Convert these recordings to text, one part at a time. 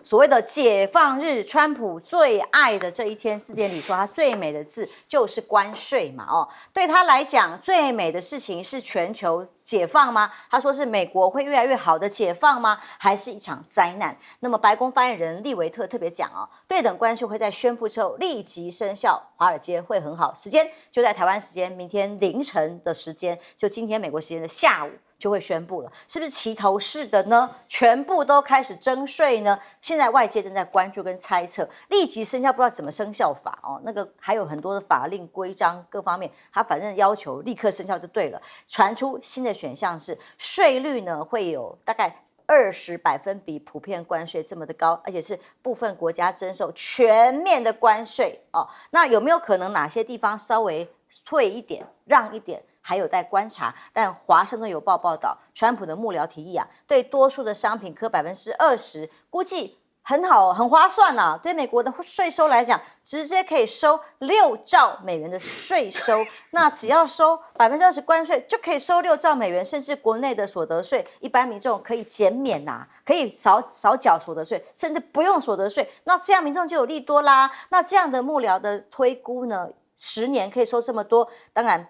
所谓的解放日，川普最爱的这一天，字典里说他最美的字就是关税嘛，哦，对他来讲最美的事情是全球解放吗？他说是美国会越来越好的解放吗？还是一场灾难？那么白宫发言人利维特特别讲哦，对等关税会在宣布之后立即生效，华尔街会很好，时间就在台湾时间明天凌晨的时间，就今天美国时间的下午。就会宣布了，是不是齐头式的呢？全部都开始征税呢？现在外界正在关注跟猜测，立即生效不知道怎么生效法哦，那个还有很多的法令规章各方面，他反正要求立刻生效就对了。传出新的选项是税率呢会有大概20%普遍关税这么的高，而且是部分国家征收全面的关税哦。那有没有可能哪些地方稍微退一点、让一点？还有待观察，但《华盛顿邮报》报道，川普的幕僚提议啊，对多数的商品科20%，估计很好，很划算啊。对美国的税收来讲，直接可以收6兆美元的税收，那只要收20%关税，就可以收6兆美元，甚至国内的所得税，一般民众可以减免呐，可以少缴所得税，甚至不用所得税。那这样民众就有利多啦。那这样的幕僚的推估呢，10年可以收这么多，当然。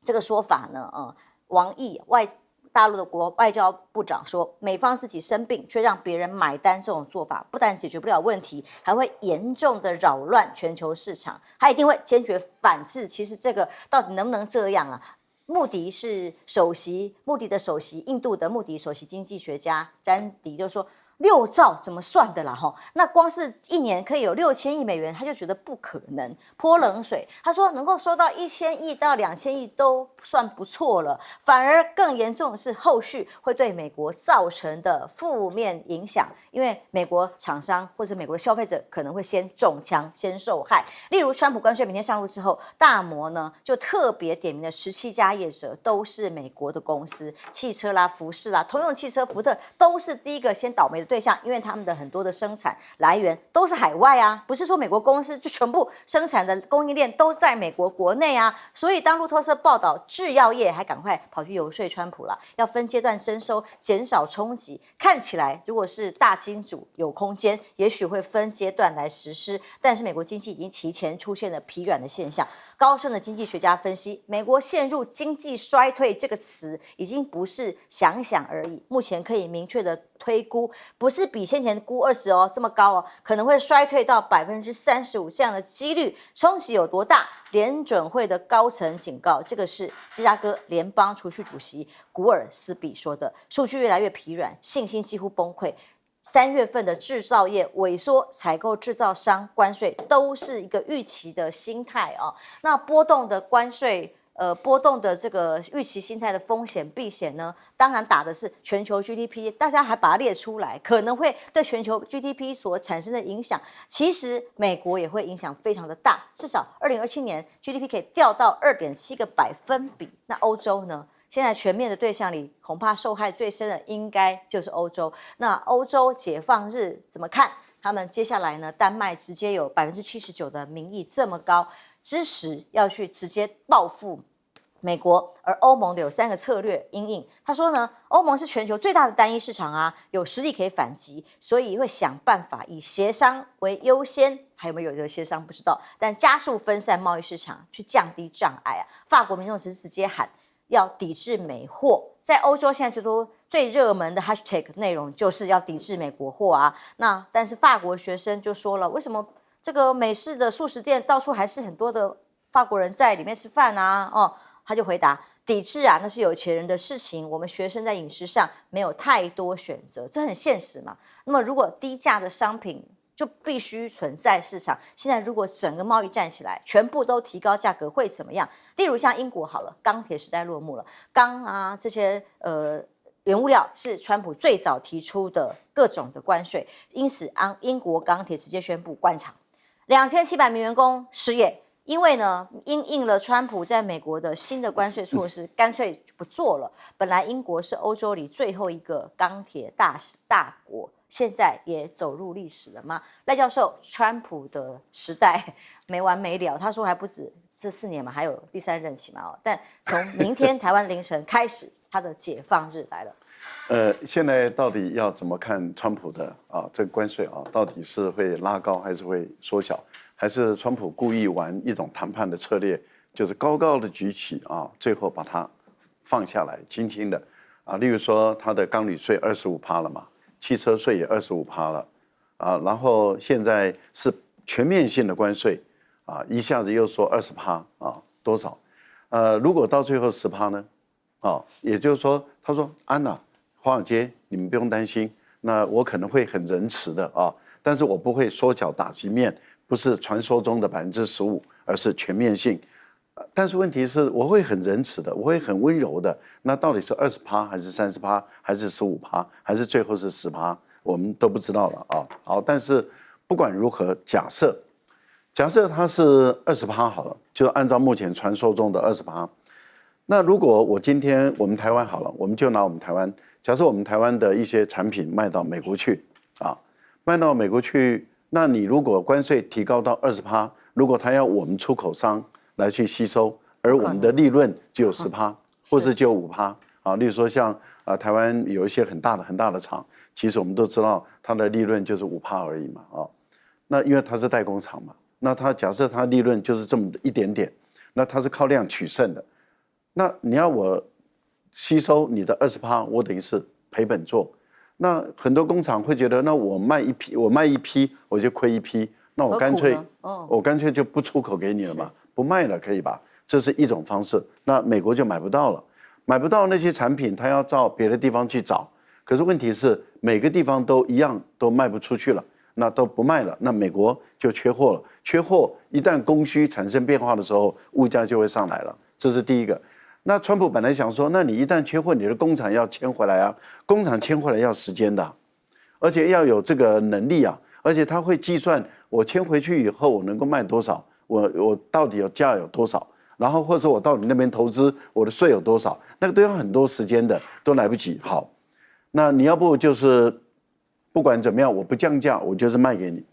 这个说法呢，王毅大陆的外交部长说，美方自己生病却让别人买单，这种做法不但解决不了问题，还会严重的扰乱全球市场，还一定会坚决反制。其实这个到底能不能这样啊？穆迪的首席印度的穆迪首席经济学家詹迪就说。6兆怎么算的啦？那光是一年可以有6000亿美元，他就觉得不可能，泼冷水。他说能够收到1000亿到2000亿都算不错了，反而更严重的是后续会对美国造成的负面影响，因为美国厂商或者美国的消费者可能会先中枪、先受害。例如，川普关税明天上路之后，大摩呢就特别点名了17家业者都是美国的公司，汽车啦、服饰啦、通用汽车、福特都是第一个先倒霉的对象，因为他们的很多的生产来源都是海外啊，不是说美国公司就全部生产的供应链都在美国国内啊。所以当路透社报道制药业还赶快跑去游说川普了，要分阶段征收，减少冲击。看起来如果是大金主有空间，也许会分阶段来实施。但是美国经济已经提前出现了疲软的现象。高盛的经济学家分析，美国陷入经济衰退这个词已经不是想想而已，目前可以明确的推估，不是比先前估20这么高哦，可能会衰退到35%这样的几率，冲击有多大？联准会的高层警告，这个是芝加哥联邦储蓄主席古尔斯比说的，数据越来越疲软，信心几乎崩溃。3月份的制造业萎缩，采购制造商关税都是一个预期的心态啊。那波动的关税。波动的这个预期心态的风险避险呢，当然打的是全球 GDP， 大家还把它列出来，可能会对全球 GDP 所产生的影响，其实美国也会影响非常的大，至少2027年 GDP 可以掉到2.7个百分比。那欧洲呢？现在全面的对象里，恐怕受害最深的应该就是欧洲。那欧洲解放日怎么看？他们接下来呢，丹麦直接有79%的民意这么高。支持要去直接报复美国，而欧盟的有3个策略因应。他说呢，欧盟是全球最大的单一市场啊，有实力可以反击，所以会想办法以协商为优先。还有没有这个协商不知道，但加速分散贸易市场，去降低障碍啊。法国民众直接喊要抵制美货，在欧洲现在最热门的 hashtag 内容就是要抵制美国货啊。那但是法国学生就说了，为什么？这个美式的素食店到处还是很多的法国人在里面吃饭啊，他就回答抵制啊，那是有钱人的事情，我们学生在饮食上没有太多选择，这很现实嘛。那么如果低价的商品就必须存在市场，现在如果整个贸易站起来，全部都提高价格会怎么样？例如像英国好了，钢铁时代落幕了，钢啊这些原物料是川普最早提出的各种的关税，因此英国钢铁直接宣布关厂。2700名员工失业，因为呢，因应了川普在美国的新的关税措施，干脆不做了。本来英国是欧洲里最后一个钢铁大国，现在也走入历史了吗？赖教授，川普的时代没完没了，他说还不止这4年嘛，还有第3任期嘛。但从明天台湾凌晨开始，他的解放日来了。现在到底要怎么看川普的这个关税到底是会拉高还是会缩小，还是川普故意玩一种谈判的策略，就是高高的举起最后把它放下来，轻轻的例如说他的钢铝税25%了嘛，汽车税也25%了然后现在是全面性的关税一下子又说20%多少？如果到最后10%呢？也就是说，他说安娜。华尔街，你们不用担心，那我可能会很仁慈的但是我不会缩小打击面，不是传说中的15%，而是全面性。但是问题是，我会很仁慈的，我会很温柔的。那到底是20%还是30%，还是15%，还是最后是10%，我们都不知道了好，但是不管如何，假设它是20%好了，就按照目前传说中的20%。那如果我们台湾好了，我们就拿我们台湾。假设我们台湾的一些产品卖到美国去卖到美国去，那你如果关税提高到20%，如果他要我们出口商来去吸收，而我们的利润只有10%，或是只有5%例如说像台湾有一些很大的厂，其实我们都知道它的利润就是5%而已嘛那因为它是代工厂嘛，那它假设它利润就是这么一点点，那它是靠量取胜的，那你要我吸收你的20%，我等于是赔本做。那很多工厂会觉得，那我卖一批我就亏一批，那我干脆就不出口给你了嘛，不卖了可以吧？这是一种方式。那美国就买不到了，买不到那些产品，他要到别的地方去找。可是问题是，每个地方都一样，都卖不出去了，那都不卖了，那美国就缺货了。缺货一旦供需产生变化的时候，物价就会上来了。这是第一个。那川普本来想说，那你一旦缺货，你的工厂要迁回来工厂迁回来要时间的，而且要有这个能力而且他会计算我迁回去以后我能够卖多少，我到底价有多少，然后或者我到你那边投资，我的税有多少，那个都要很多时间的，都来不及。好，那你要不就是不管怎么样，我不降价，我就是卖给你，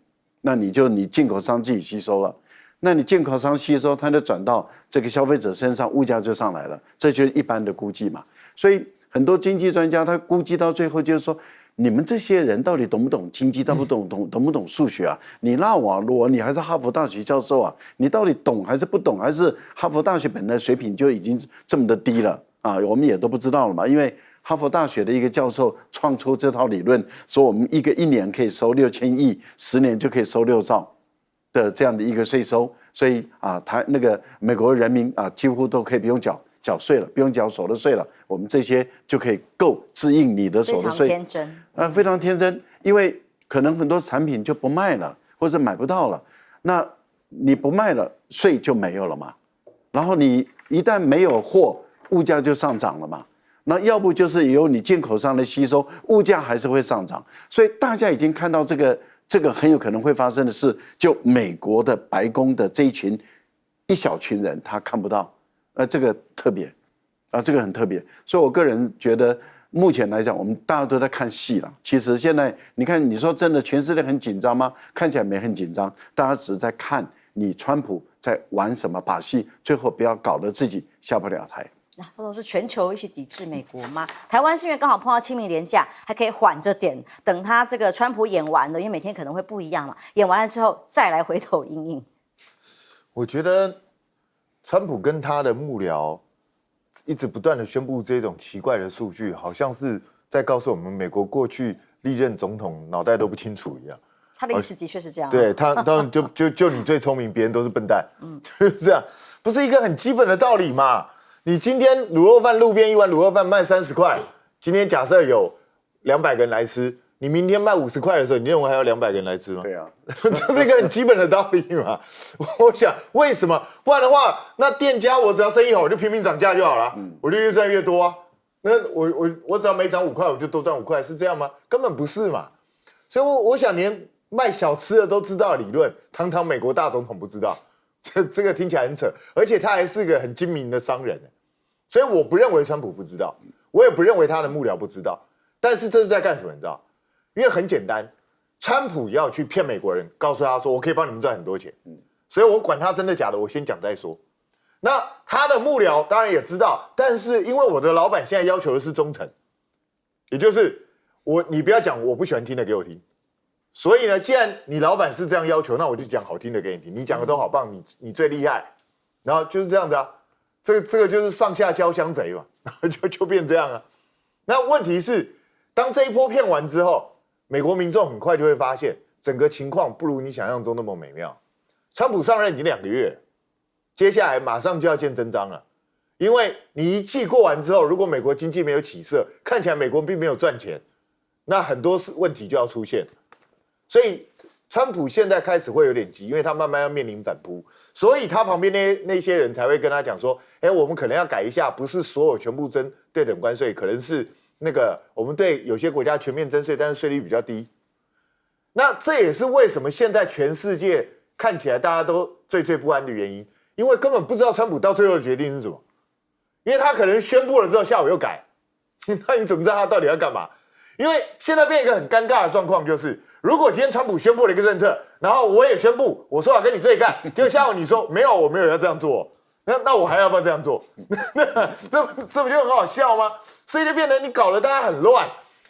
那你进口商自己吸收了。那你进口商吸收，它就转到这个消费者身上，物价就上来了，这就是一般的估计嘛。所以很多经济专家他估计到最后就是说，你们这些人到底懂不懂经济，懂不懂数学你那你还是哈佛大学教授你到底懂还是不懂？还是哈佛大学本来水平就已经这么的低了我们也都不知道了嘛，因为哈佛大学的一个教授创出这套理论，说我们一年可以收6000亿，10年就可以收6兆。的这样的一个税收，所以那个美国人民几乎都可以不用缴税了，不用缴所得税了，我们这些就可以够支应你的所得税。非常天真非常天真，因为可能很多产品就不卖了，或者买不到了，那你不卖了，税就没有了嘛。然后你一旦没有货，物价就上涨了嘛。那要不就是由你进口商的吸收，物价还是会上涨。所以大家已经看到这个很有可能会发生的事，就美国的白宫的这一小群人他看不到，这个特别，这个很特别。所以我个人觉得，目前来讲，我们大家都在看戏了。其实现在你看，你说真的，全世界很紧张吗？看起来没很紧张，大家只是在看你川普在玩什么把戏，最后不要搞得自己下不了台。副总是全球一起抵制美国吗？台湾是因为刚好碰到清明连假，还可以缓着点，等他这个川普演完了，因为每天可能会不一样嘛。演完了之后再来回头因应。我觉得川普跟他的幕僚一直不断的宣布这种奇怪的数据，好像是在告诉我们，美国过去历任总统脑袋都不清楚一样。他的意思的确是这样。对他，当然就你最聪明，别人都是笨蛋，就是这样，不是一个很基本的道理嘛？你今天卤肉饭路边一碗卤肉饭卖30块，今天假设有200个人来吃，你明天卖50块的时候，你认为还有200个人来吃吗？对啊，这是一个很基本的道理嘛。我想为什么？不然的话，那店家我只要生意好，我就拼命涨价就好了，我就越赚越多那我只要每涨5块，我就多赚5块，是这样吗？根本不是嘛。所以我想连卖小吃的都知道的理论，堂堂美国大总统不知道。这个听起来很扯，而且他还是个很精明的商人，所以我不认为川普不知道，我也不认为他的幕僚不知道。但是这是在干什么？你知道？因为很简单，川普要去骗美国人，告诉他说我可以帮你们赚很多钱，所以我管他真的假的，我先讲再说。那他的幕僚当然也知道，但是因为我的老板现在要求的是忠诚，也就是你不要讲我不喜欢听的给我听。所以呢，既然你老板是这样要求，那我就讲好听的给你听。你讲的都好棒，你最厉害，然后就是这样子啊。这个就是上下交相贼嘛，然后就变这样啊。那问题是，当这一波骗完之后，美国民众很快就会发现，整个情况不如你想象中那么美妙。川普上任已经2个月了，接下来马上就要见真章了。因为你一季过完之后，如果美国经济没有起色，看起来美国并没有赚钱，那很多问题就要出现。所以，川普现在开始会有点急，因为他慢慢要面临反扑，所以他旁边那些人才会跟他讲说：“哎，我们可能要改一下，不是所有全部征对等关税，可能是那个我们对有些国家全面征税，但是税率比较低。”那这也是为什么现在全世界看起来大家都惴惴不安的原因，因为根本不知道川普到最后的决定是什么，因为他可能宣布了之后下午又改，那你怎么知道他到底要干嘛？因为现在变一个很尴尬的状况，就是如果今天川普宣布了一个政策，然后我也宣布我说要跟你对干，结果下午你说没有，我没有要这样做，那我还要不要这样做？这不就很好笑吗？所以就变成你搞得大家很乱，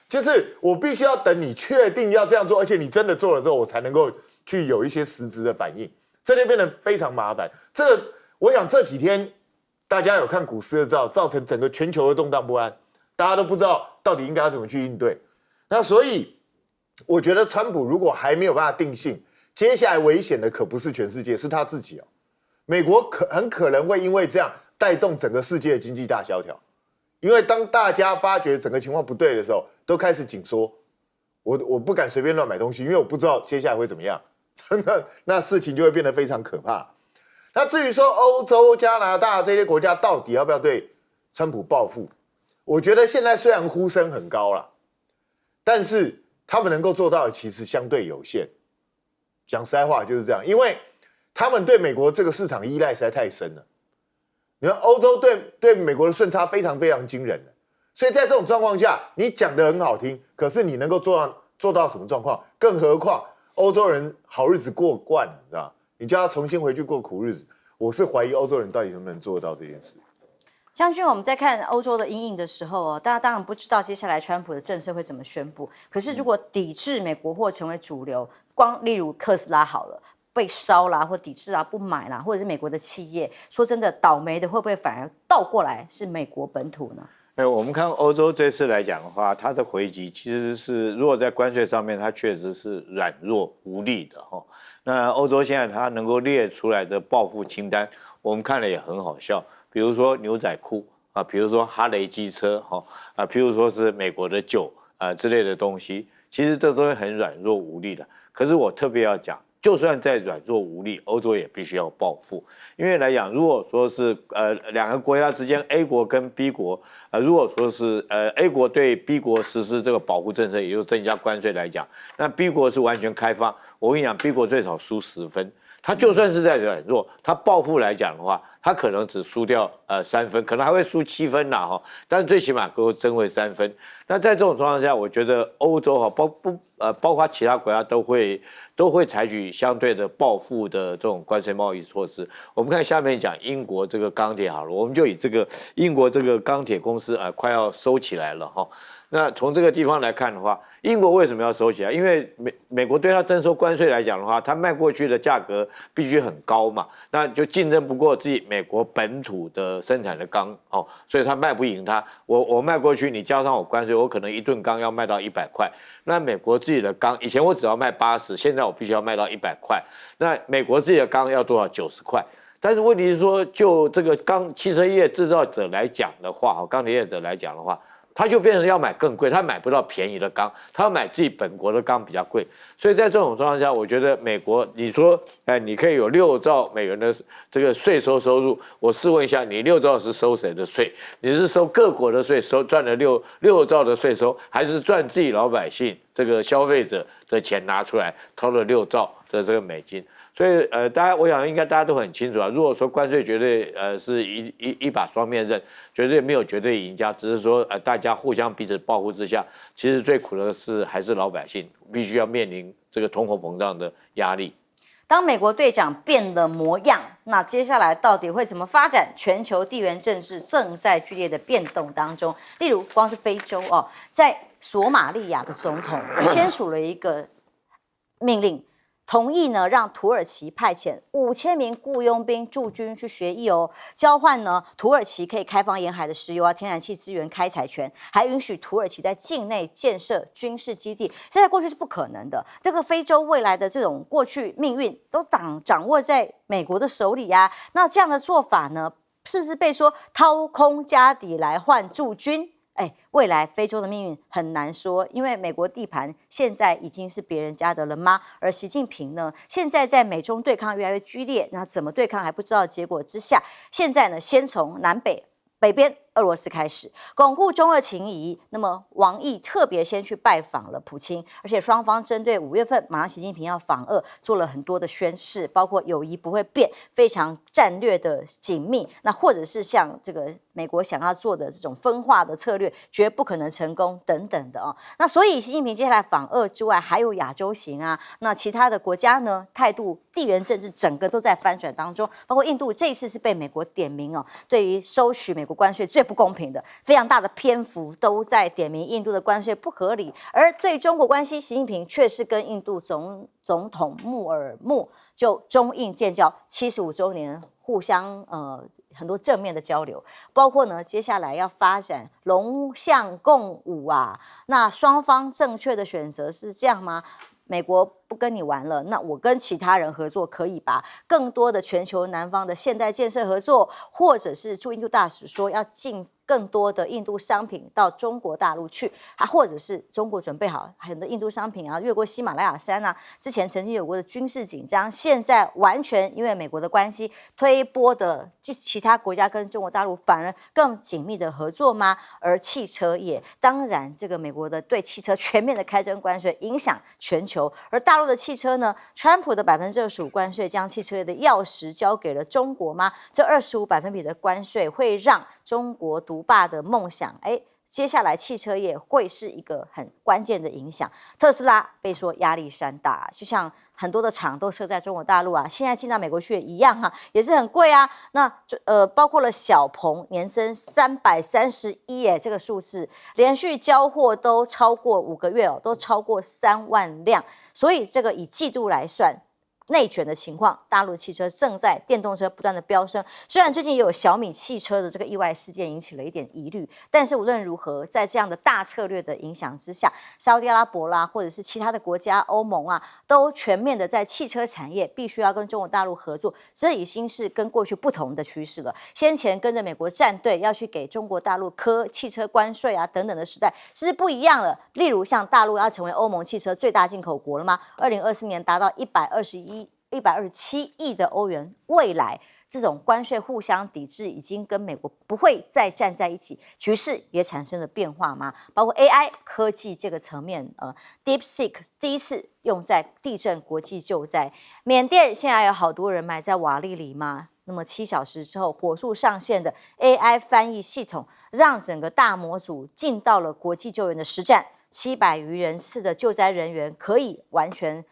就是我必须要等你确定要这样做，而且你真的做了之后，我才能够去有一些实质的反应，这就变得非常麻烦。我想这几天大家有看股市的知道，造成整个全球的动荡不安。大家都不知道到底应该要怎么去应对，那所以我觉得川普如果还没有办法定性，接下来危险的可不是全世界，是他自己哦。美国很可能会因为这样带动整个世界的经济大萧条，因为当大家发觉整个情况不对的时候，都开始紧缩。我不敢随便乱买东西，因为我不知道接下来会怎么样，那事情就会变得非常可怕。那至于说欧洲、加拿大这些国家到底要不要对川普报复？我觉得现在虽然呼声很高啦，但是他们能够做到的其实相对有限。讲实在话就是这样，因为他们对美国这个市场依赖实在太深了。你看欧洲对美国的顺差非常非常惊人的，所以在这种状况下，你讲得很好听，可是你能够做到什么状况？更何况欧洲人好日子过惯了，你知道？你叫他重新回去过苦日子，我是怀疑欧洲人到底能不能做得到这件事。将军，我们在看欧洲的因应的时候大家当然不知道接下来川普的政策会怎么宣布。可是如果抵制美国货成为主流，例如特斯拉好了，被烧啦，或抵制啦，不买啦，或者是美国的企业，说真的，倒霉的会不会反而倒过来是美国本土呢？我们看欧洲这次来讲的话，它的回击其实是，如果在关税上面，它确实是软弱无力的哈。那欧洲现在它能够列出来的报复清单，我们看了也很好笑。比如说牛仔裤啊，比如说哈雷机车譬如说是美国的酒之类的东西，其实这都是很软弱无力的。可是我特别要讲，就算再软弱无力，欧洲也必须要报复，因为来讲，如果说是两个国家之间 A 国跟 B 国如果说是A 国对 B 国实施这个保护政策，也就是增加关税来讲，那 B 国是完全开放，我跟你讲 ，B 国最少输10分。他就算是在软弱，他报复来讲的话，他可能只输掉3分，可能还会输7分啦哈，但是最起码够争回3分。那在这种状况下，我觉得欧洲包括其他国家都会采取相对的报复的这种关税贸易措施。我们看下面讲英国这个钢铁好了，我们就以这个英国这个钢铁公司快要收起来了哈。那从这个地方来看的话，英国为什么要收起来？因为美国对它征收关税来讲的话，它卖过去的价格必须很高嘛，那就竞争不过自己美国本土的生产的钢所以它卖不赢它。我卖过去，你加上我关税，我可能1吨钢要卖到100块。那美国自己的钢，以前我只要卖80，现在我必须要卖到100块。那美国自己的钢要多少？90块。但是问题是说，就这个汽车业制造者来讲的话，钢铁业者来讲的话，他就变成要买更贵，他买不到便宜的钢，他要买自己本国的钢比较贵，所以在这种状况下，我觉得美国，你说，你可以有6兆美元的这个税收入，我试问一下，你6兆是收谁的税？你是收各国的税，赚了6兆的税收，还是赚自己老百姓这个消费者的钱拿出来掏了6兆的这个美金？所以我想应该大家都很清楚啊。如果说关税绝对是一把双面刃，绝对没有绝对赢家，只是说大家互相彼此报复之下，其实最苦的是还是老百姓，必须要面临这个通货膨胀的压力。当美国队长变了模样，那接下来到底会怎么发展？全球地缘政治正在剧烈的变动当中。例如，光是非洲哦，在索马利亚的总统签署了一个命令，同意呢让土耳其派遣5000名雇佣兵驻军去学艺哦，交换呢土耳其可以开放沿海的石油啊、天然气资源开采权，还允许土耳其在境内建设军事基地。现在过去是不可能的，这个非洲未来的这种过去命运都掌握在美国的手里啊。那这样的做法呢，是不是被说掏空家底来换驻军？未来非洲的命运很难说，因为美国地盘现在已经是别人家的了吗？而习近平呢，现在在美中对抗越来越剧烈，那怎么对抗还不知道的结果之下，现在呢，先从北边俄罗斯开始巩固中俄情谊。那么王毅特别先去拜访了普京，而且双方针对5月份马上习近平要访俄做了很多的宣示，包括友谊不会变，非常战略的紧密。那或者是像这个美国想要做的这种分化的策略，绝不可能成功等等的哦。那所以习近平接下来访俄之外，还有亚洲行啊，那其他的国家呢，态度地缘政治整个都在翻转当中，包括印度这一次是被美国点名哦，对于收取美国关税最不公平的，非常大的篇幅都在点名印度的关税不合理。而对中国关系，习近平却是跟印度总统穆尔穆就中印建交75周年互相很多正面的交流，包括呢接下来要发展龙象共舞啊，那双方正确的选择是这样吗？美国不跟你玩了，那我跟其他人合作可以吧？更多的全球南方的现代建设合作，或者是驻印度大使说要进更多的印度商品到中国大陆去，或者是中国准备好很多印度商品啊，越过喜马拉雅山啊，之前曾经有过的军事紧张，现在完全因为美国的关系推波的其他国家跟中国大陆反而更紧密的合作吗？而汽车业，当然这个美国的对汽车全面的开征关税影响全球，而大陆的汽车呢，川普的25%关税将汽车业的钥匙交给了中国吗？这25%的关税会让中国独霸的梦想，接下来汽车业会是一个很关键的影响。特斯拉被说压力山大，就像很多的厂都设在中国大陆啊，现在进到美国去也一样啊，也是很贵啊。那包括了小鹏年增331这个数字，连续交货都超过5个月哦，都超过3万辆，所以这个以季度来算。内卷的情况，大陆汽车正在电动车不断的飙升。虽然最近也有小米汽车的这个意外事件引起了一点疑虑，但是无论如何，在这样的大策略的影响之下，沙特阿拉伯啦，或者是其他的国家，欧盟啊，都全面的在汽车产业必须要跟中国大陆合作，这已经是跟过去不同的趋势了。先前跟着美国站队要去给中国大陆科汽车关税啊等等的时代，其实不一样了。例如像大陆要成为欧盟汽车最大进口国了吗？2024年达到127亿的欧元，未来这种关税互相抵制已经跟美国不会再站在一起，局势也产生了变化吗？包括 AI 科技这个层面，DeepSeek 第一次用在地震国际救灾，缅甸现在有好多人埋在瓦砾里吗？那么7小时之后火速上线的 AI 翻译系统，让整个大模组进到了国际救援的实战，700余人次的救灾人员可以完全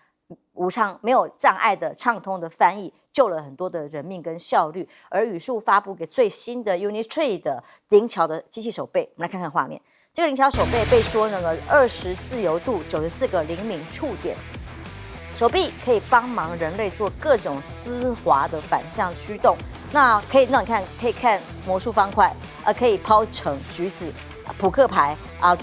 没有障碍的畅通的翻译，救了很多的人命跟效率。而语速发布给最新的 Unitree 的灵巧的机器手背，我们来看看画面。这个灵巧手背被说呢，20自由度，94个灵敏触点，手臂可以帮忙人类做各种丝滑的反向驱动。那可以，那你看可以看魔术方块，可以抛橙、橘子、扑克牌啊，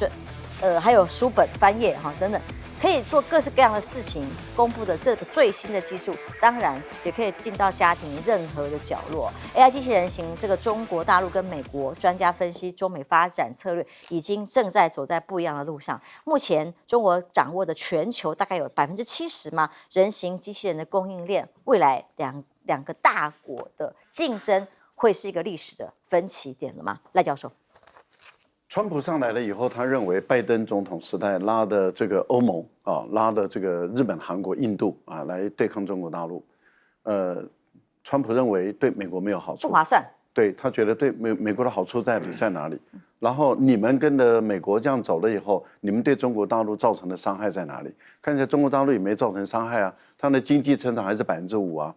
还有书本翻页哈等等。可以做各式各样的事情，公布的这个最新的技术，当然也可以进到家庭任何的角落。AI 机器人型这个中国大陆跟美国专家分析，中美发展策略已经正在走在不一样的路上。目前中国掌握的全球大概有70%嘛，人形机器人的供应链，未来两个大国的竞争会是一个历史的分歧点了吗？赖教授。川普上来了以后，他认为拜登总统时代拉的这个欧盟啊，拉的这个日本、韩国、印度啊，来对抗中国大陆，川普认为对美国没有好处，不划算。对他觉得对美国的好处在哪里？然后你们跟着美国这样走了以后，你们对中国大陆造成的伤害在哪里？看起来中国大陆也没造成伤害啊，它的经济成长还是5%啊，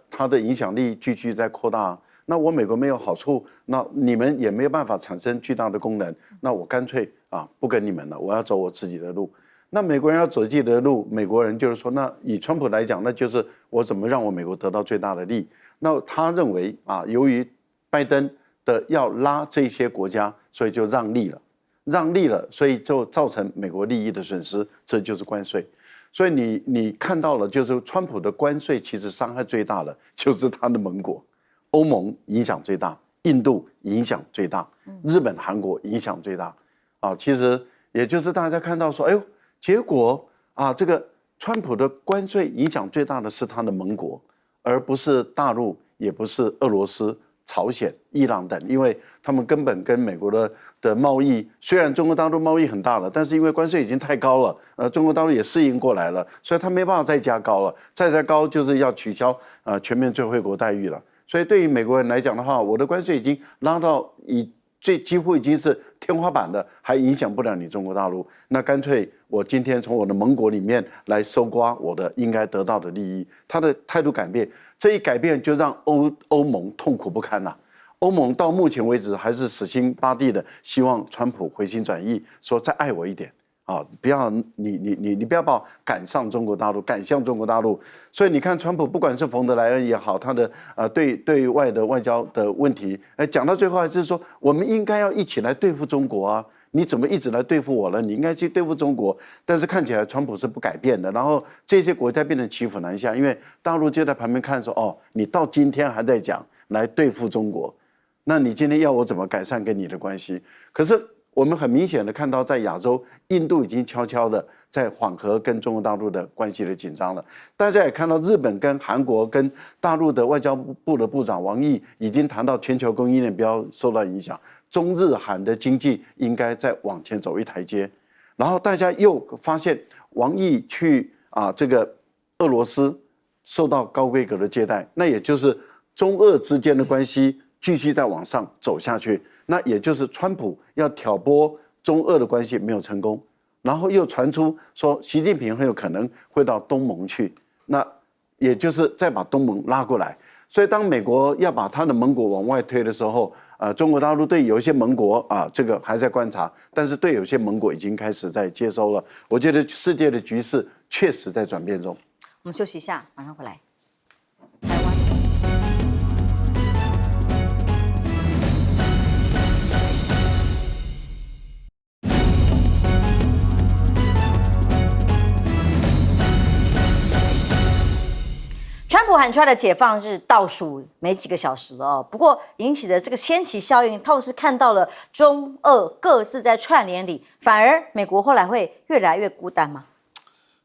它的影响力继续在扩大啊。那我美国没有好处，那你们也没有办法产生巨大的功能，那我干脆不跟你们了，我要走我自己的路。那美国人要走自己的路，美国人就是说，那以川普来讲，那就是我怎么让我美国得到最大的利益。那他认为由于拜登的要拉这些国家，所以就让利了，所以就造成美国利益的损失，这就是关税。所以你看到了，就是川普的关税其实伤害最大的就是他的盟国，欧盟影响最大，印度影响最大，日本、韩国影响最大。其实也就是大家看到说，哎呦，结果这个川普的关税影响最大的是他的盟国，而不是大陆，也不是俄罗斯、朝鲜、伊朗等，因为他们根本跟美国的贸易，虽然中国大陆贸易很大了，但是因为关税已经太高了，中国大陆也适应过来了，所以他没办法再加高了，再加高就是要取消全面最惠国待遇了。所以对于美国人来讲的话，我的关税已经拉到几乎已经是天花板了，还影响不了你中国大陆，那干脆我今天从我的盟国里面来搜刮我的应该得到的利益。他的态度改变，这一改变就让欧盟痛苦不堪了。欧盟到目前为止还是死心塌地的希望川普回心转意，说再爱我一点不要你不要把我赶上中国大陆，赶向中国大陆。所以你看，川普不管是冯德莱恩也好，他的对外的外交的问题，讲到最后还是说，我们应该要一起来对付中国啊！你怎么一直来对付我了？你应该去对付中国。但是看起来川普是不改变的，然后这些国家变成骑虎难下，因为大陆就在旁边看说，你到今天还在讲来对付中国，那你今天要我怎么改善跟你的关系？可是我们很明显的看到，在亚洲，印度已经悄悄的在缓和跟中国大陆的关系的紧张了。大家也看到，日本跟韩国跟大陆的外交部的部长王毅已经谈到全球供应链不要受到影响，中日韩的经济应该再往前走一台阶。然后大家又发现，王毅去这个俄罗斯受到高规格的接待，那也就是中俄之间的关系继续再往上走下去。那也就是川普要挑拨中俄的关系没有成功，然后又传出说习近平很有可能会到东盟去，那也就是再把东盟拉过来。所以当美国要把他的盟国往外推的时候，中国大陆对有一些盟国这个还在观察，但是对有些盟国已经开始在接收了。我觉得世界的局势确实在转变中。我们休息一下，马上回来。川普喊出来的解放日倒数没几个小时了不过引起的这个掀起效应，倒是看到了中俄各自在串联里，反而美国后来会越来越孤单吗？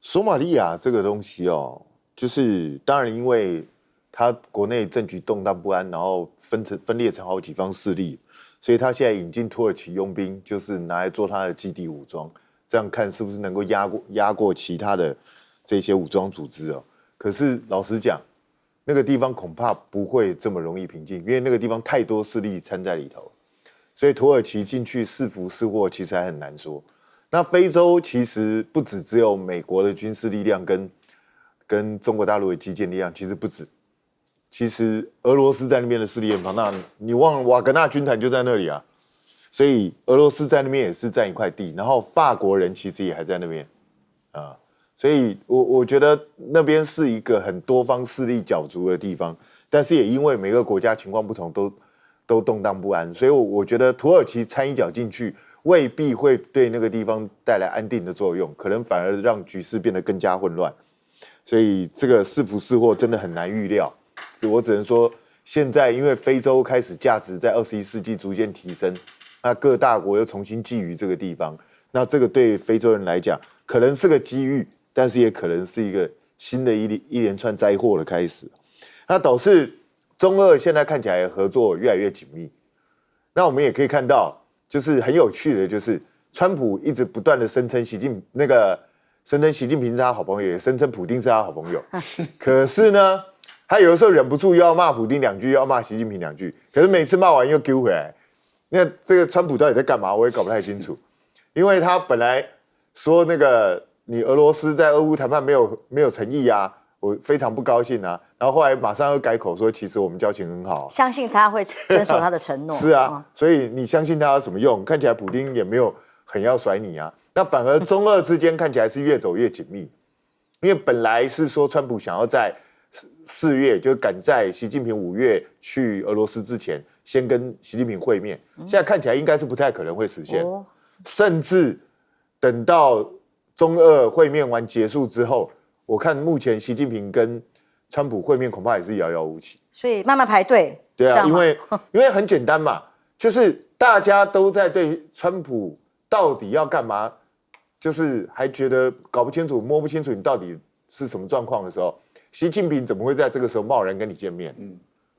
索马利亚这个东西就是当然因为它国内政局动荡不安，然后分裂成好几方势力，所以他现在引进土耳其佣兵，就是拿来做他的基地武装，这样看是不是能够压过其他的这些武装组织可是老实讲，那个地方恐怕不会这么容易平静，因为那个地方太多势力掺在里头，所以土耳其进去是福是祸，其实还很难说。那非洲其实不只有美国的军事力量跟中国大陆的基建力量，其实不止。其实俄罗斯在那边的势力很庞大，你忘了瓦格纳军团就在那里啊，所以俄罗斯在那边也是占一块地，然后法国人其实也还在那边所以我觉得那边是一个很多方势力角逐的地方，但是也因为每个国家情况不同，都动荡不安，所以我觉得土耳其掺一脚进去，未必会对那个地方带来安定的作用，可能反而让局势变得更加混乱。所以这个是福是祸真的很难预料。我只能说，现在因为非洲开始价值在21世纪逐渐提升，那各大国又重新觊觎这个地方，那这个对非洲人来讲可能是个机遇，但是也可能是一个新的一连串灾祸的开始。那导致中俄现在看起来合作越来越紧密。那我们也可以看到，就是很有趣的，就是川普一直不断的声称习近平是他好朋友，也声称普丁是他好朋友。可是呢，他有的时候忍不住又要骂普丁2句，又要骂习近平2句，可是每次骂完又丢回来。那这个川普到底在干嘛？我也搞不太清楚，因为他本来说那个你俄罗斯在俄乌谈判没有诚意啊，我非常不高兴啊，然后后来马上又改口说，其实我们交情很好，相信他会遵守他的承诺。是啊，所以你相信他有什么用？看起来普丁也没有很要甩你啊，那反而中俄之间看起来是越走越紧密，因为本来是说川普想要在4月就赶在习近平5月去俄罗斯之前，先跟习近平会面，现在看起来应该是不太可能会实现，甚至等到中俄会面完结束之后，我看目前习近平跟川普会面恐怕也是遥遥无期，所以慢慢排队。对啊，因为很简单嘛，就是大家都在对川普到底要干嘛，就是还觉得搞不清楚、摸不清楚你到底是什么状况的时候，习近平怎么会在这个时候贸然跟你见面？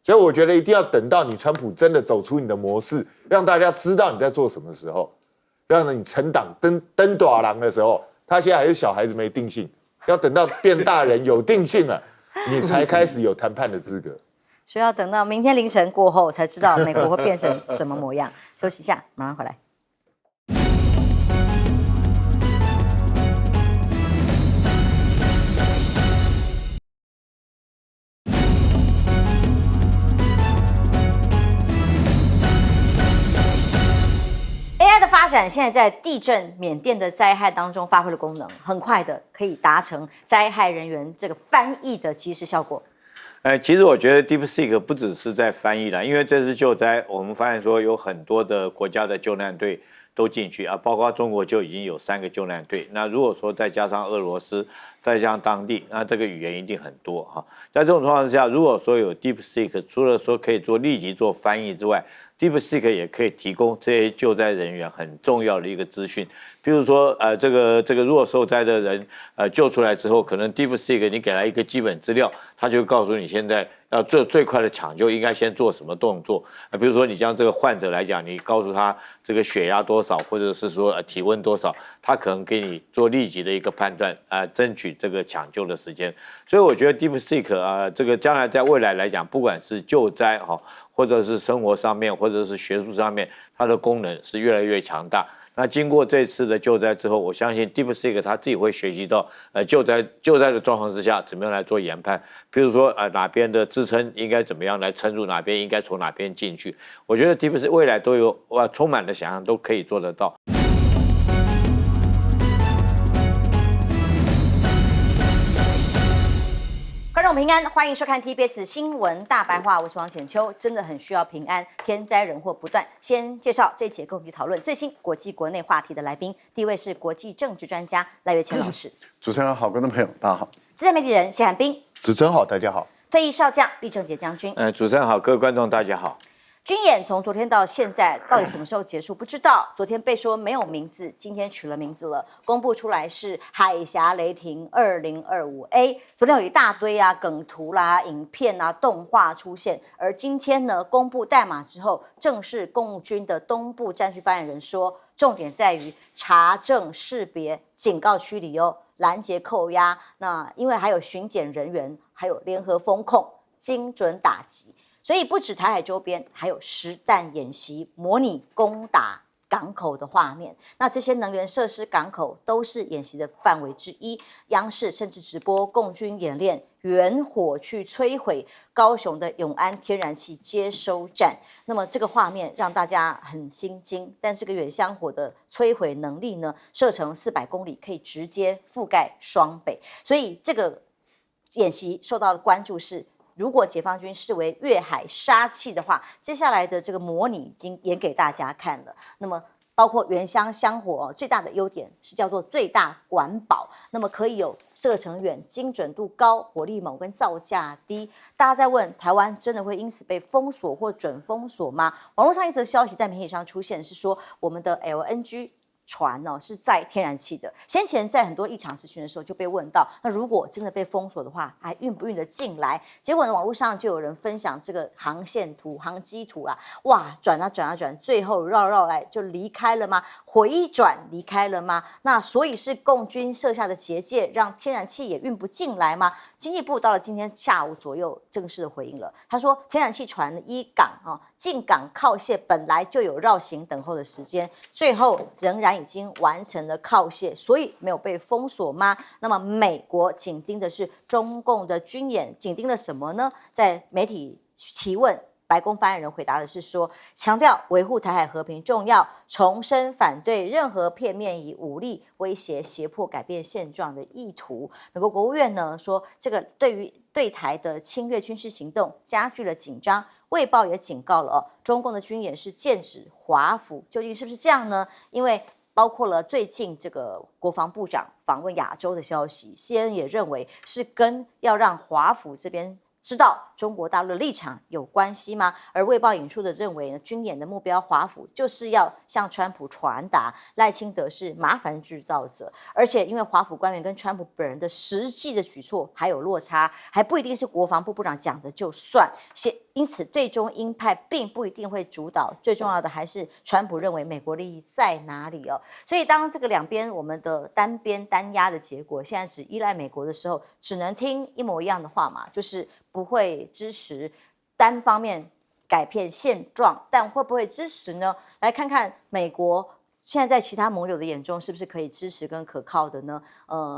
所以我觉得一定要等到你川普真的走出你的模式，让大家知道你在做什么时候，让你成党登大郎的时候，他现在还是小孩子没定性，要等到变大人有定性了，你才开始有谈判的资格。所以要等到明天凌晨过后才知道美国会变成什么模样。休息一下，马上回来。AI 的发展现在在地震、缅甸的灾害当中发挥了功能，很快的可以达成灾害人员这个翻译的即时效果。其实我觉得 DeepSeek 不只是在翻译啦，因为这次救灾，我们发现说有很多的国家的救难队都进去啊，包括中国就已经有3个救难队。那如果说再加上俄罗斯，再加上当地，那这个语言一定很多哈。在这种状况之下，如果说有 DeepSeek， 除了说可以立即做翻译之外，DeepSeek 也可以提供这些救灾人员很重要的一个资讯，比如说这个如果受灾的人救出来之后，可能 DeepSeek 你给他一个基本资料，他就告诉你现在要做最快的抢救应该先做什么动作比如说你像这个患者来讲，你告诉他这个血压多少，或者是说体温多少，他可能给你做立即的一个判断争取这个抢救的时间。所以我觉得 DeepSeek 这个将来在未来来讲，不管是救灾或者是生活上面，或者是学术上面，它的功能是越来越强大。那经过这次的救灾之后，我相信 DeepSeek 他自己会学习到救灾的状况之下怎么样来做研判，比如说哪边的支撑应该怎么样来撑住，哪边应该从哪边进去。我觉得 DeepSeek 未来都有充满了想象，都可以做得到。观众平安，欢迎收看 TBS 新闻大白话，我是王浅秋。真的很需要平安，天灾人祸不断。先介绍这一节跟我们一起讨论最新国际国内话题的来宾，第一位是国际政治专家赖岳谦老师。主持人好，观众朋友大家好。资深媒体人谢汉斌。主持人好，大家好。退役少将厉正杰将军。主持人好，各位观众大家好。军演从昨天到现在，到底什么时候结束？不知道。昨天被说没有名字，今天取了名字了，公布出来是海峡雷霆2025A。昨天有一大堆梗图啦、影片动画出现，而今天呢，公布代码之后，正是共军的东部战区发言人说，重点在于查证识别、警告驱离拦截扣押。那因为还有巡检人员，还有联合封控，精准打击。所以不止台海周边，还有实弹演习，模拟攻打港口的画面。那这些能源设施、港口都是演习的范围之一。央视甚至直播共军演练，远火去摧毁高雄的永安天然气接收站。那么这个画面让大家很心惊，但这个远香火的摧毁能力呢，射程400公里，可以直接覆盖双北。所以这个演习受到的关注是，如果解放军视为越海杀器的话，接下来的这个模拟已经演给大家看了。那么包括原乡香火最大的优点是叫做最大管保，那么可以有射程远、精准度高、火力猛跟造价低。大家在问，台湾真的会因此被封锁或准封锁吗？网络上一则消息在媒体上出现，是说我们的 LNG 船呢是载天然气的。先前在很多异常质询的时候就被问到，那如果真的被封锁的话，还运不运得进来？结果呢，网络上就有人分享这个航线图、航机图啦，哇，转啊转啊转，最后绕来就离开了吗？回转离开了吗？那所以是共军设下的结界，让天然气也运不进来吗？经济部到了今天下午左右正式的回应了，他说天然气船依港进港靠卸本来就有绕行等候的时间，最后仍然已经完成了靠卸，所以没有被封锁吗？那么美国紧盯的是中共的军演，紧盯了什么呢？在媒体提问，白宫发言人回答的是说，强调维护台海和平重要，重申反对任何片面以武力威胁、胁迫改变现状的意图。美国国务院呢说，这个对于对台的侵略军事行动加剧了紧张。卫报也警告了中共的军演是剑指华府，究竟是不是这样呢？因为包括了最近这个国防部长访问亚洲的消息 ，CNN 也认为是跟要让华府这边知道中国大陆的立场有关系吗？而卫报引述的认为呢，军演的目标华府就是要向川普传达赖清德是麻烦制造者，而且因为华府官员跟川普本人的实际的举措还有落差，还不一定是国防部部长讲的就算，因此最终鹰派并不一定会主导，最重要的还是川普认为美国利益在哪里哦。所以当这个两边我们的单边单压的结果，现在只依赖美国的时候，只能听一模一样的话嘛，就是不会支持单方面改变现状，但会不会支持呢？来看看美国现在在其他盟友的眼中是不是可以支持跟可靠的呢？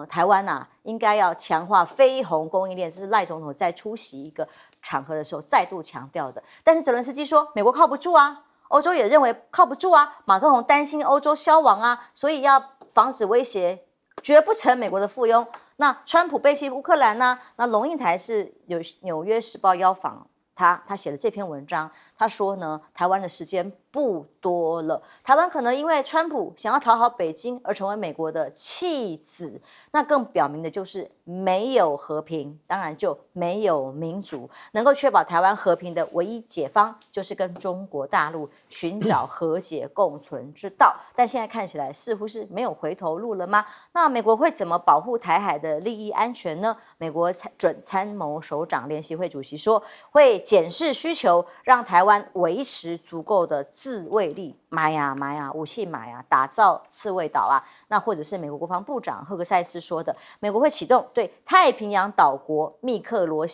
台湾应该要强化非红供应链，这是赖总统在出席一个场合的时候再度强调的。但是泽伦斯基说美国靠不住啊，欧洲也认为靠不住啊，马克宏担心欧洲消亡啊，所以要防止威胁，绝不成美国的附庸。那川普背弃乌克兰呢？那龙应台是有《纽约时报》邀访他写了这篇文章，他说呢，台湾的时间不多了，台湾可能因为川普想要讨好北京而成为美国的弃子，那更表明的就是没有和平，当然就没有民主。能够确保台湾和平的唯一解方，就是跟中国大陆寻找和解共存之道。但现在看起来似乎是没有回头路了吗？那美国会怎么保护台海的利益安全呢？美国准参谋首长联席会主席说，会检视需求，让台湾维持足够的自卫力，买啊，武器买啊，打造刺猬岛啊。那或者是美国国防部长赫格塞斯说的，美国会启动对太平洋岛国密克罗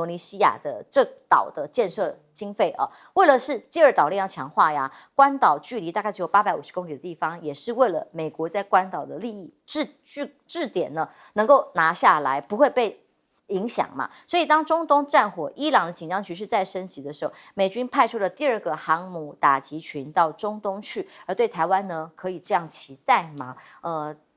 尼西亚的这岛的建设经费啊，为了是第二岛链要强化呀，关岛距离大概只有850公里的地方，也是为了美国在关岛的利益据点呢能够拿下来，不会被影响嘛。所以当中东战火、伊朗的紧张局势再升级的时候，美军派出了第二个航母打击群到中东去，而对台湾呢，可以这样期待吗？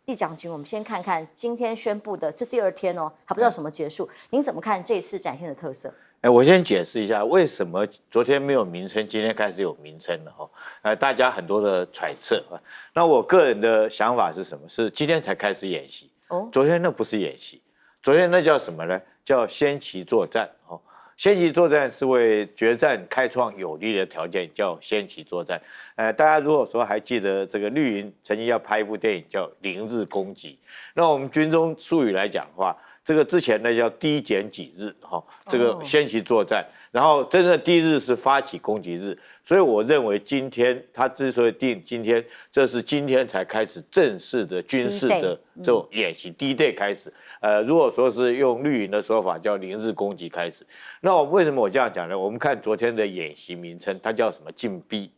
地长军，我们先看看今天宣布的这第二天哦，还不知道什么结束，您怎么看这次展现的特色？我先解释一下为什么昨天没有名称，今天开始有名称了哈。大家很多的揣测啊。那我个人的想法是什么？是今天才开始演习哦，昨天那不是演习，昨天那叫什么呢？叫先期作战哦。先期作战是为决战开创有利的条件，叫先期作战。大家如果说还记得这个绿营曾经要拍一部电影叫《零日攻击》，那我们军中术语来讲的话，这个之前呢叫低减几日哈，这个先期作战，然后真正的第一日是发起攻击日，所以我认为今天他之所以定今天，这是今天才开始正式的军事的这种演习，D-Day 开始。如果说是用绿营的说法，叫零日攻击开始。那为什么我这样讲呢？我们看昨天的演习名称，它叫什么？进逼。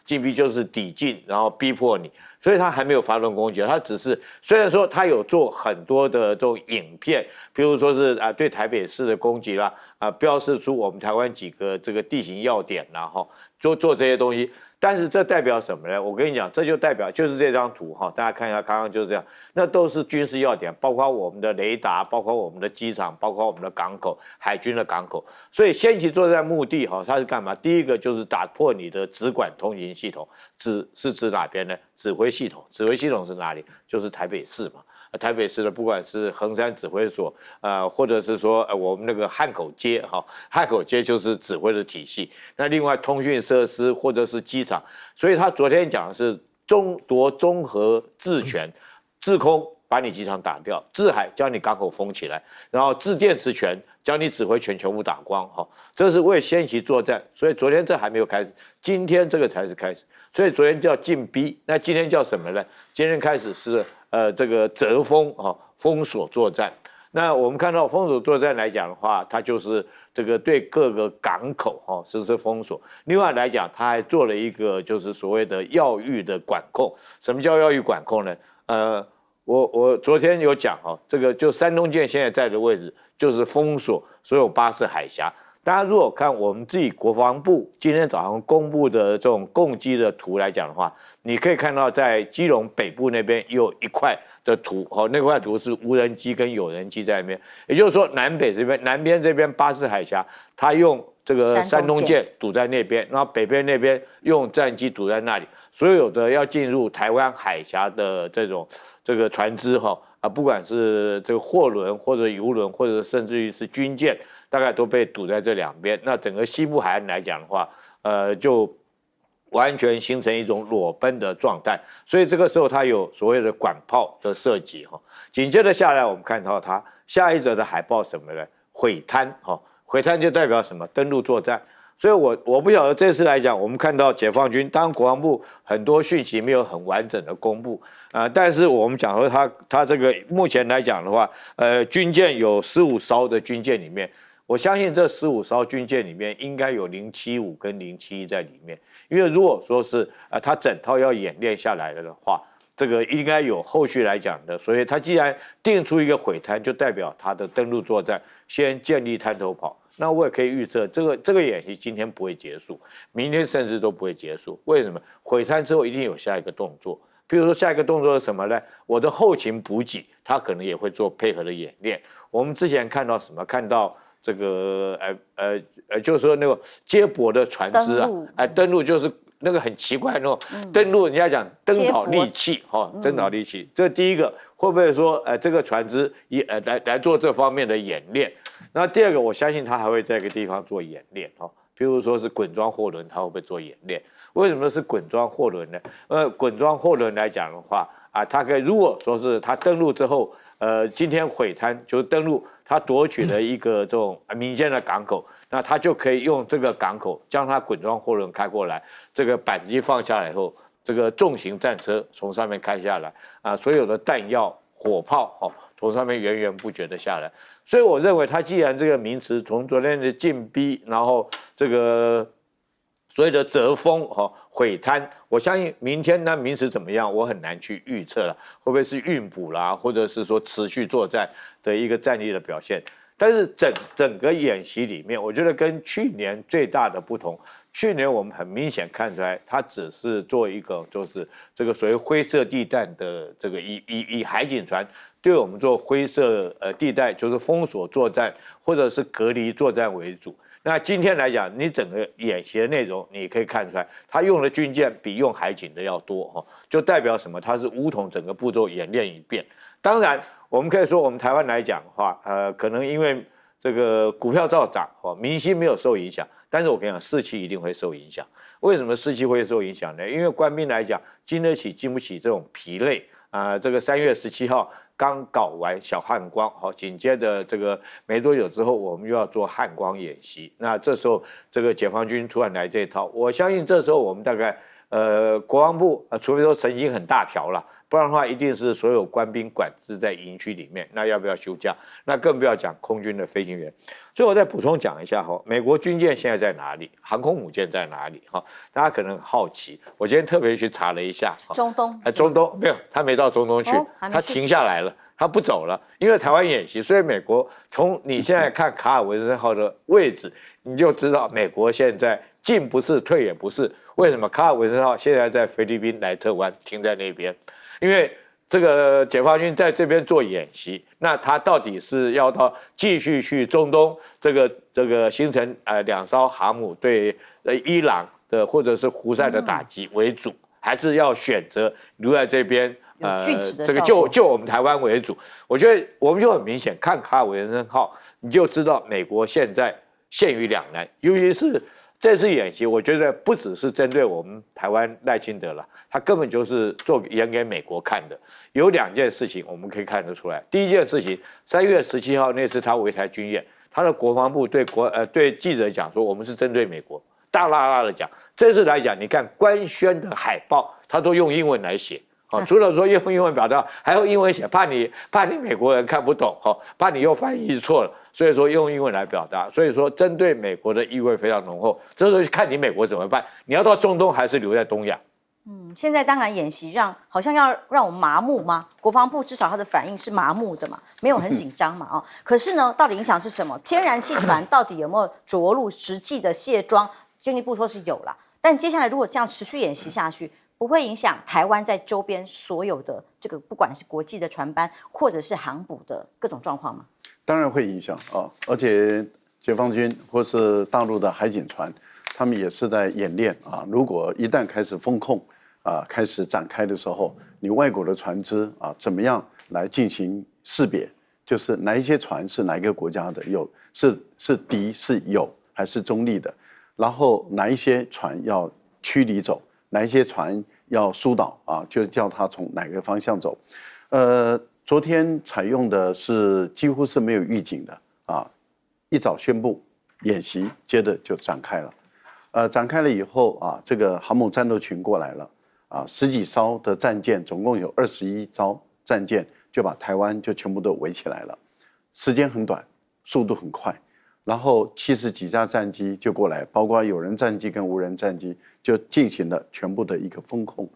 进逼就是抵近，然后逼迫你，所以他还没有发动攻击，他只是虽然说他有做很多的这种影片，比如说是对台北市的攻击啦，标示出我们台湾几个这个地形要点啦，做这些东西。但是这代表什么呢？我跟你讲，这就代表就是这张图大家看一下，刚刚就是这样，那都是军事要点，包括我们的雷达，包括我们的机场，包括我们的港口，海军的港口。所以先期作战目的它是干嘛？第一个就是打破你的直管通行系统，是指哪边呢？指挥系统，指挥系统是哪里？就是台北市嘛。台北市的不管是衡山指挥所，或者是说我们那个汉口街汉口街就是指挥的体系。那另外通讯设施或者是机场，所以他昨天讲的是夺综合治权，制空把你机场打掉，制海将你港口封起来，然后制电磁权将你指挥权全部打光，哈，这是为先期作战。所以昨天这还没有开始，今天这个才是开始。所以昨天叫进逼，那今天叫什么呢？今天开始是这个折封啊，封锁作战。那我们看到封锁作战来讲的话，它就是这个对各个港口实施封锁。另外来讲，它还做了一个就是所谓的药域的管控。什么叫药域管控呢？我昨天有讲这个就山东舰现在在的位置就是封锁所有巴士海峡。大家如果看我们自己国防部今天早上公布的这种共机的图来讲的话，你可以看到在基隆北部那边有一块的图，那块图是无人机跟有人机在那边，也就是说南边这边巴士海峡，它用这个山东舰堵在那边，然后北边那边用战机堵在那里，所有的要进入台湾海峡的这个船只不管是这个货轮或者油轮，或者甚至于是军舰，大概都被堵在这两边。那整个西部海岸来讲的话，就完全形成一种裸奔的状态。所以这个时候它有所谓的管炮的设计紧接着下来，我们看到它下一则的海报什么呢？毁滩毁滩就代表什么？登陆作战。所以我不晓得这次来讲，我们看到解放军，当然国防部很多讯息没有很完整的公布但是我们讲说它这个目前来讲的话，军舰有15艘的军舰里面，我相信这15艘军舰里面应该有075跟071在里面，因为如果说是它整套要演练下来了的话，这个应该有后续来讲的。所以它既然定出一个毁滩，就代表它的登陆作战先建立滩头堡。那我也可以预测，这个演习今天不会结束，明天甚至都不会结束。为什么？毁滩之后一定有下一个动作。比如说下一个动作是什么呢？我的后勤补给，它可能也会做配合的演练。我们之前看到什么？看到这个就是说那个接驳的船只登陆就是那个很奇怪那种登陆，人家讲登岛利器登岛利器。这第一个会不会说这个船只来做这方面的演练？那第二个，我相信他还会在一个地方做演练比如说是滚装货轮，他会不会做演练？为什么是滚装货轮呢？滚装货轮来讲的话它可以如果说是他登陆之后，今天毁滩就是登陆，他夺取了一个这种民间的港口，那他就可以用这个港口将他滚装货轮开过来，这个扳机放下来以后，这个重型战车从上面开下来所有的弹药、火炮从上面源源不绝的下来。所以我认为，他既然这个名词从昨天的进逼，然后这个所谓的折封毁滩，我相信明天那名词怎么样，我很难去预测了，会不会是运补啦，或者是说持续作战的一个战力的表现。但是整个演习里面，我觉得跟去年最大的不同，去年我们很明显看出来，它只是做一个就是这个所谓灰色地带的这个以海警船对我们做灰色地带，就是封锁作战或者是隔离作战为主。那今天来讲，你整个演习的内容，你可以看出来，他用的军舰比用海警的要多就代表什么？它是武统整个步骤演练一遍。当然，我们可以说，我们台湾来讲的话，可能因为这个股票照涨民心没有受影响，但是我跟你讲，士气一定会受影响。为什么士气会受影响呢？因为官兵来讲，经得起经不起这种疲累这个3月17号刚搞完小汉光，紧接着这个没多久之后，我们又要做汉光演习。那这时候这个解放军突然来这一套，我相信这时候我们大概国防部除非说神经很大条了，不然的话一定是所有官兵管制在营区里面。那要不要休假？那更不要讲空军的飞行员。所以我再补充讲一下美国军舰现在在哪里？航空母舰在哪里？大家可能很好奇。我今天特别去查了一下，中东没有，他没到中东去，他停下来了。他不走了，因为台湾演习，所以美国从你现在看卡尔文森号的位置，你就知道美国现在进不是退也不是。为什么卡尔文森号现在在菲律宾莱特湾停在那边？因为这个解放军在这边做演习，那他到底是要继续去中东这个形成2艘航母对伊朗的或者是胡塞的打击为主，还是要选择留在这边？这个就我们台湾为主，我觉得我们就很明显看卡尔文森号，你就知道美国现在陷于两难，尤其是这次演习，我觉得不只是针对我们台湾赖清德了，他根本就是演给美国看的。有2件事情我们可以看得出来。第一件事情，3月17号那次他围台军演，他的国防部对记者讲说，我们是针对美国，大啦啦的讲。这次来讲，你看官宣的海报，他都用英文来写。除了说用英文表达，还用英文写，怕你美国人看不懂，怕你又翻译错了，所以说用英文来表达。所以说针对美国的意味非常浓厚。这时候看你美国怎么办，你要到中东还是留在东亚？现在当然演习好像要让我们麻木吗？国防部至少他的反应是麻木的嘛，没有很紧张嘛，可是呢，到底影响是什么？天然气船到底有没有着陆实际的卸装？经济部说是有啦，但接下来如果这样持续演习下去，不会影响台湾在周边所有的这个不管是国际的船班或者是航捕的各种状况吗？当然会影响啊，而且解放军或是大陆的海警船，他们也是在演练啊。如果一旦开始封控啊，开始展开的时候，你外国的船只啊，怎么样来进行识别？就是哪一些船是哪一个国家的，是敌是友还是中立的？然后哪一些船要驱离走？哪一些船要疏导啊？就叫他从哪个方向走。昨天采用的是几乎是没有预警的啊，一早宣布演习，接着就展开了。展开了以后啊，这个航母战斗群过来了啊，10几艘的战舰，总共有21艘战舰，就把台湾就全部都围起来了。时间很短，速度很快。然后70几架战机就过来，包括有人战机跟无人战机，就进行了全部的一个封控。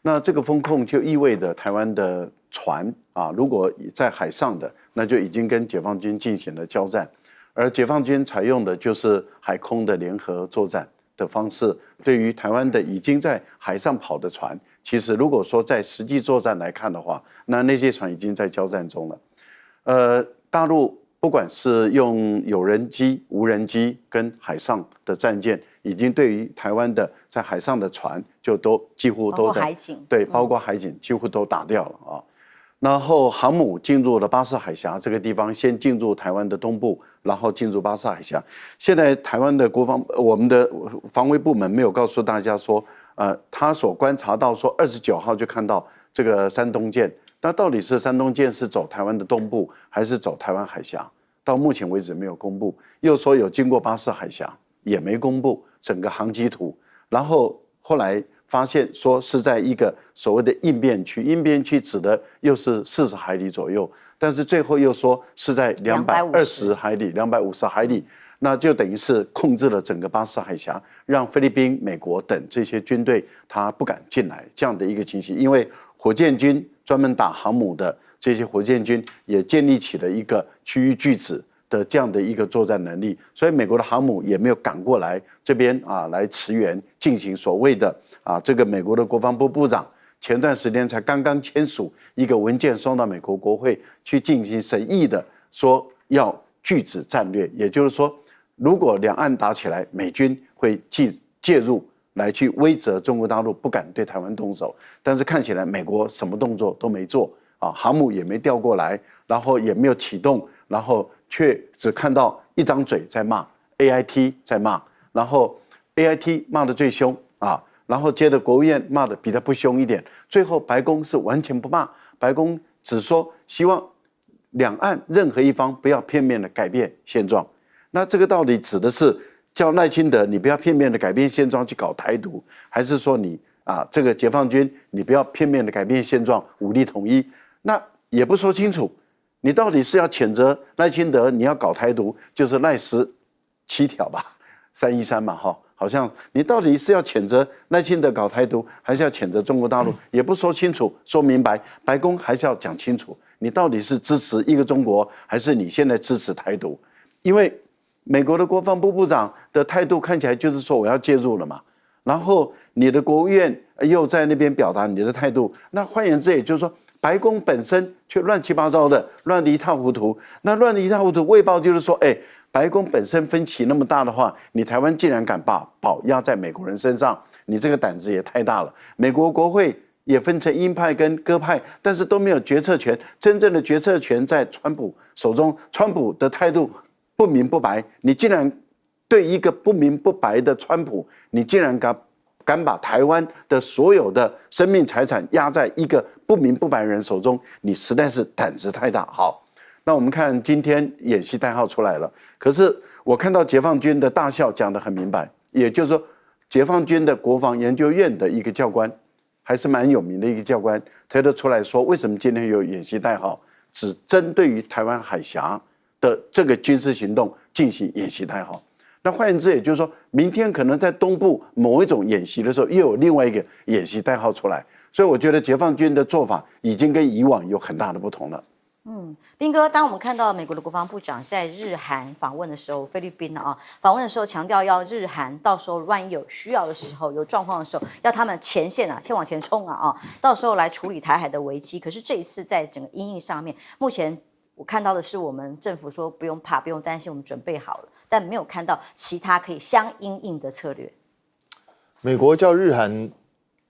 那这个封控就意味着台湾的船啊，如果在海上的，那就已经跟解放军进行了交战，而解放军采用的就是海空的联合作战的方式。对于台湾的已经在海上跑的船，其实如果说在实际作战来看的话，那些船已经在交战中了。大陆不管是用有人机、无人机跟海上的战舰，已经对于台湾的在海上的船就都几乎都在海警，对，包括海警几乎都打掉了啊。然后航母进入了巴士海峡这个地方，先进入台湾的东部，然后进入巴士海峡。现在台湾的我们的防卫部门没有告诉大家说，他所观察到说29号就看到这个山东舰。那到底是山东舰是走台湾的东部，还是走台湾海峡？到目前为止没有公布。又说有经过巴士海峡，也没公布整个航机图。然后后来发现说是在一个所谓的应变区，应变区指的又是40海里左右，但是最后又说是在220海里、250海里，那就等于是控制了整个巴士海峡，让菲律宾、美国等这些军队他不敢进来这样的一个情形，因为火箭军专门打航母的这些火箭军也建立起了一个区域拒止的这样的一个作战能力，所以美国的航母也没有赶过来这边啊来驰援，进行所谓的这个美国的国防部部长前段时间才刚刚签署一个文件送到美国国会去进行审议的，说要拒止战略，也就是说，如果两岸打起来，美军会介入。来去威慑中国大陆不敢对台湾动手，但是看起来美国什么动作都没做啊，航母也没调过来，然后也没有启动，然后却只看到一张嘴在骂 AIT 在骂，然后 AIT 骂得最凶啊，然后接着国务院骂得比他不凶一点，最后白宫是完全不骂，白宫只说希望两岸任何一方不要片面的改变现状。那这个到底指的是？叫赖清德，你不要片面的改变现状去搞台独，还是说你这个解放军你不要片面的改变现状，武力统一？那也不说清楚，你到底是要谴责赖清德，你要搞台独，就是赖17条吧，313嘛，好像你到底是要谴责赖清德搞台独，还是要谴责中国大陆？也不说清楚，说明白，白宫还是要讲清楚，你到底是支持一个中国，还是你现在支持台独？因为美国的国防部部长的态度看起来就是说我要介入了嘛，然后你的国务院又在那边表达你的态度，那换言之也就是说，白宫本身却乱七八糟的，乱得一塌糊涂。那乱得一塌糊涂，卫报就是说，白宫本身分歧那么大的话，你台湾竟然敢把宝压在美国人身上，你这个胆子也太大了。美国国会也分成鹰派跟鸽派，但是都没有决策权，真正的决策权在川普手中，川普的态度不明不白，你竟然对一个不明不白的川普，你竟然敢把台湾的所有的生命财产压在一个不明不白人手中，你实在是胆子太大。好，那我们看今天演习代号出来了，可是我看到解放军的大校讲得很明白，也就是说，解放军的国防研究院的一个教官，还是蛮有名的一个教官，他就出来说，为什么今天有演习代号，只针对于台湾海峡的这个军事行动进行演习代号。那换言之，也就是说明天可能在东部某一种演习的时候，又有另外一个演习代号出来，所以我觉得解放军的做法已经跟以往有很大的不同了。彬哥，当我们看到美国的国防部长在日韩访问的时候，菲律宾访问的时候强调要日韩到时候万一有需要的时候、有状况的时候，要他们前线先往前冲到时候来处理台海的危机。可是这一次在整个因应上面，目前我看到的是我们政府说不用怕、不用担心，我们准备好了，但没有看到其他可以相因应的策略。美国叫日韩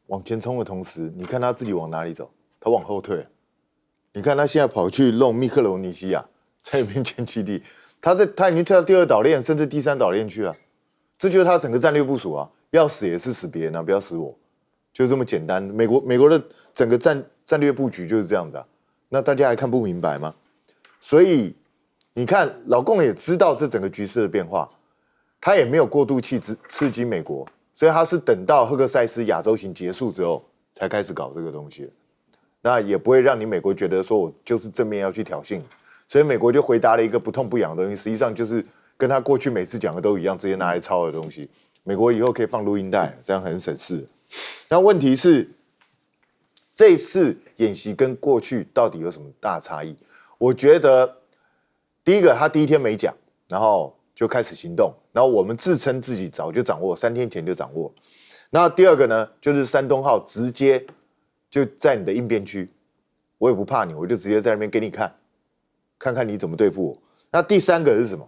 往前冲的同时，你看他自己往哪里走？他往后退。你看他现在跑去弄密克罗尼西亚，在那边建基地，他已经退到第2岛链甚至第3岛链去了，这就是他整个战略部署啊！要死也是死别人啊，不要死我，就这么简单。美国的整个战略布局就是这样的那大家还看不明白吗？所以你看，老共也知道这整个局势的变化，他也没有过度刺激美国，所以他是等到赫克塞斯亚洲行结束之后才开始搞这个东西。那也不会让你美国觉得说我就是正面要去挑衅，所以美国就回答了一个不痛不痒的东西，实际上就是跟他过去每次讲的都一样，直接拿来抄的东西。美国以后可以放录音带，这样很省事。那问题是，这次演习跟过去到底有什么大差异？我觉得第一个，他第一天没讲，然后就开始行动，然后我们自称自己早就掌握，3天前就掌握。那第二个呢，就是山东号直接就在你的应变区，我也不怕你，我就直接在那边给你看看你怎么对付我。那第3个是什么？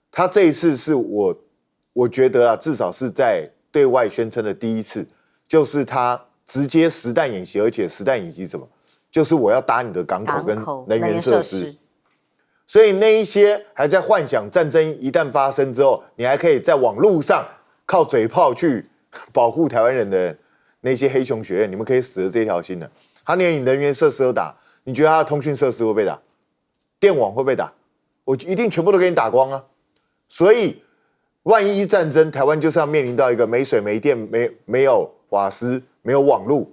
他这一次是我觉得至少是在对外宣称的第一次，就是他直接实弹演习，而且实弹演习什么？就是我要打你的港口跟能源设施。所以那一些还在幻想战争一旦发生之后，你还可以在网络上靠嘴炮去保护台湾人的人。那些黑熊学院，你们可以死了这条心了。他连你能源设施都打，你觉得他的通讯设施会被打？电网会被打？我一定全部都给你打光啊！所以，万一战争，台湾就是要面临到一个没水、没电、没有瓦斯、没有网路，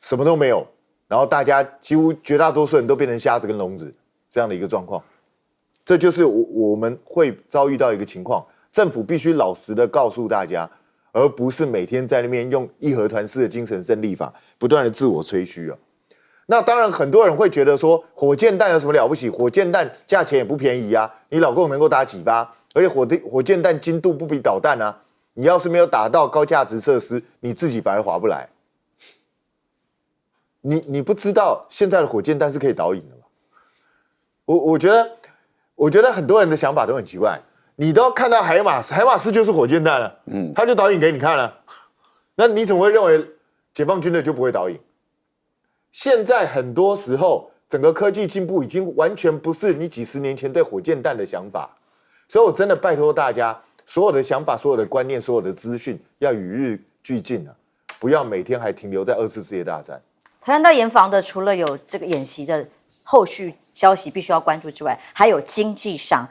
什么都没有，然后大家几乎绝大多数人都变成瞎子跟聋子这样的一个状况。这就是我们会遭遇到一个情况，政府必须老实的告诉大家。而不是每天在那边用义和团式的精神胜利法不断的自我吹嘘那当然很多人会觉得说火箭弹有什么了不起？火箭弹价钱也不便宜啊，你老共能够打几发？而且火箭弹精度不比导弹啊，你要是没有打到高价值设施，你自己反而划不来。你不知道现在的火箭弹是可以导引的吗？我觉得很多人的想法都很奇怪。你都看到海马斯就是火箭弹了，他就导引给你看了，那你怎么会认为解放军的就不会导引？现在很多时候，整个科技进步已经完全不是你几十年前对火箭弹的想法，所以我真的拜托大家，所有的想法、所有的观念、所有的资讯要与日俱进不要每天还停留在2次世界大战。谈到严防的，除了有这个演习的后续消息必须要关注之外，还有经济上，